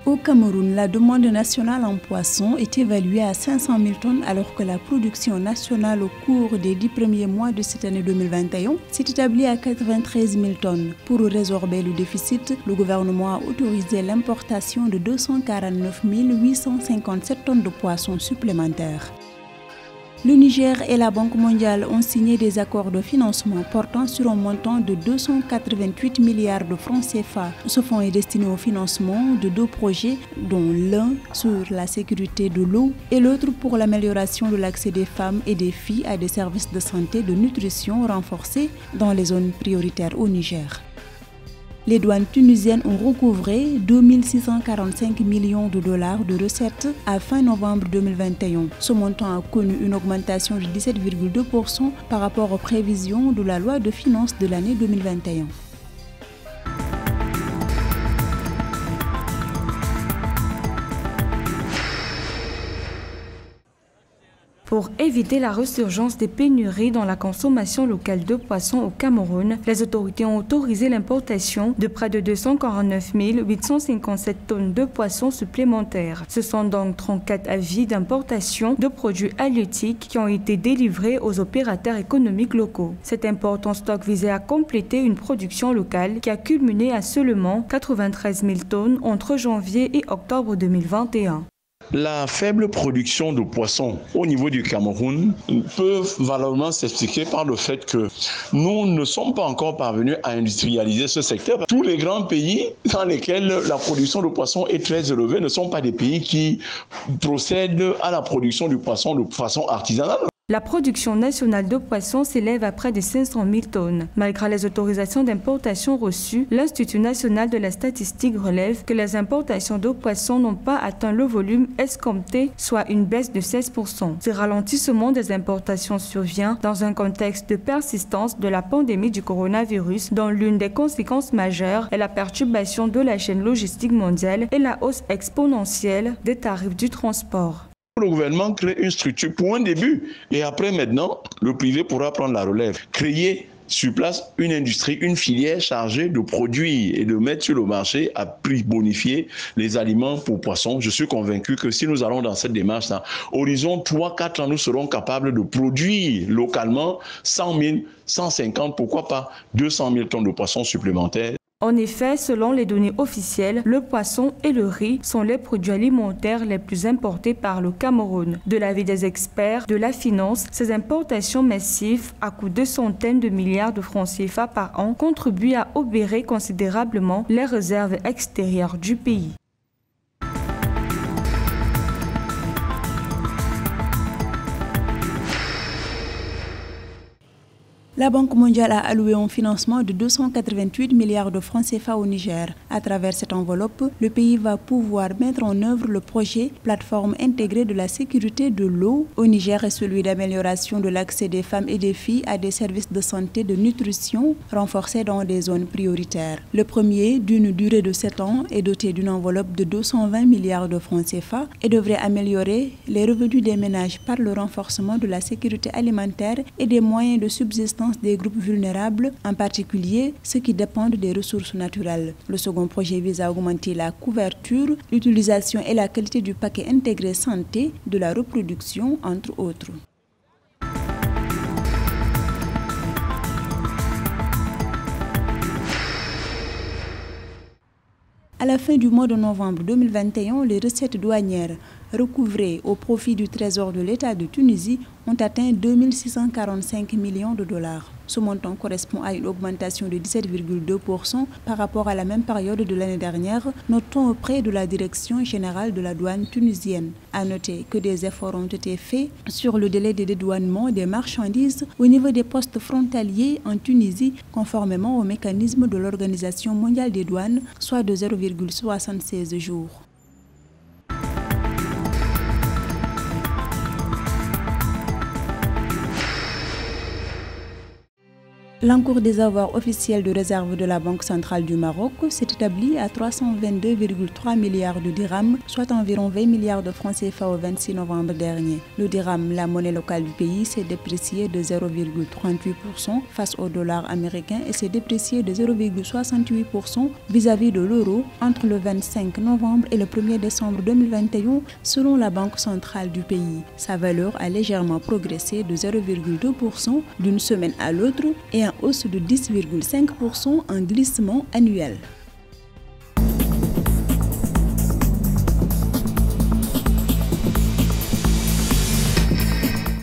Au Cameroun, la demande nationale en poisson est évaluée à 500 000 tonnes alors que la production nationale au cours des 10 premiers mois de cette année 2021 s'est établie à 93 000 tonnes. Pour résorber le déficit, le gouvernement a autorisé l'importation de 249 857 tonnes de poissons supplémentaires. Le Niger et la Banque mondiale ont signé des accords de financement portant sur un montant de 288 milliards de francs CFA. Ce fonds est destiné au financement de 2 projets, dont l'un sur la sécurité de l'eau et l'autre pour l'amélioration de l'accès des femmes et des filles à des services de santé et de nutrition renforcés dans les zones prioritaires au Niger. Les douanes tunisiennes ont recouvré 2 645 millions de dollars de recettes à fin novembre 2021. Ce montant a connu une augmentation de 17,2% par rapport aux prévisions de la loi de finances de l'année 2021. Pour éviter la résurgence des pénuries dans la consommation locale de poissons au Cameroun, les autorités ont autorisé l'importation de près de 249 857 tonnes de poissons supplémentaires. Ce sont donc 34 avis d'importation de produits halieutiques qui ont été délivrés aux opérateurs économiques locaux. Cet important stock visait à compléter une production locale qui a culminé à seulement 93 000 tonnes entre janvier et octobre 2021. La faible production de poissons au niveau du Cameroun peut valablement s'expliquer par le fait que nous ne sommes pas encore parvenus à industrialiser ce secteur. Tous les grands pays dans lesquels la production de poissons est très élevée ne sont pas des pays qui procèdent à la production du poisson de façon artisanale. La production nationale de poissons s'élève à près de 500 000 tonnes. Malgré les autorisations d'importation reçues, l'Institut national de la statistique relève que les importations de poissons n'ont pas atteint le volume escompté, soit une baisse de 16%. Ce ralentissement des importations survient dans un contexte de persistance de la pandémie du coronavirus, dont l'une des conséquences majeures est la perturbation de la chaîne logistique mondiale et la hausse exponentielle des tarifs du transport. Le gouvernement crée une structure pour un début et après maintenant, le privé pourra prendre la relève. Créer sur place une industrie, une filière chargée de produire et de mettre sur le marché à prix bonifié les aliments pour poissons. Je suis convaincu que si nous allons dans cette démarche-là, horizon 3-4 ans, nous serons capables de produire localement 100 000, 150, pourquoi pas 200 000 tonnes de poissons supplémentaires. En effet, selon les données officielles, le poisson et le riz sont les produits alimentaires les plus importés par le Cameroun. De l'avis des experts de la finance, ces importations massives à coût de centaines de milliards de francs CFA par an contribuent à obérer considérablement les réserves extérieures du pays. La Banque mondiale a alloué un financement de 288 milliards de francs CFA au Niger. À travers cette enveloppe, le pays va pouvoir mettre en œuvre le projet Plateforme intégrée de la sécurité de l'eau au Niger et celui d'amélioration de l'accès des femmes et des filles à des services de santé et de nutrition renforcés dans des zones prioritaires. Le premier, d'une durée de 7 ans, est doté d'une enveloppe de 220 milliards de francs CFA et devrait améliorer les revenus des ménages par le renforcement de la sécurité alimentaire et des moyens de subsistance des groupes vulnérables, en particulier ceux qui dépendent des ressources naturelles. Le second projet vise à augmenter la couverture, l'utilisation et la qualité du paquet intégré santé de la reproduction, entre autres. À la fin du mois de novembre 2021, les recettes douanières recouvrées au profit du Trésor de l'État de Tunisie ont atteint 2 645 millions de dollars. Ce montant correspond à une augmentation de 17,2% par rapport à la même période de l'année dernière, notons auprès de la Direction générale de la douane tunisienne. À noter que des efforts ont été faits sur le délai de dédouanement des marchandises au niveau des postes frontaliers en Tunisie, conformément au mécanisme de l'Organisation mondiale des douanes, soit de 0,76 jours. L'encours des avoirs officiels de réserve de la Banque centrale du Maroc s'est établi à 322,3 milliards de dirhams, soit environ 20 milliards de francs CFA au 26 novembre dernier. Le dirham, la monnaie locale du pays, s'est déprécié de 0,38% face au dollar américain et s'est déprécié de 0,68% vis-à-vis de l'euro entre le 25 novembre et le 1er décembre 2021 selon la Banque centrale du pays. Sa valeur a légèrement progressé de 0,2% d'une semaine à l'autre et en hausse de 10,5% en glissement annuel.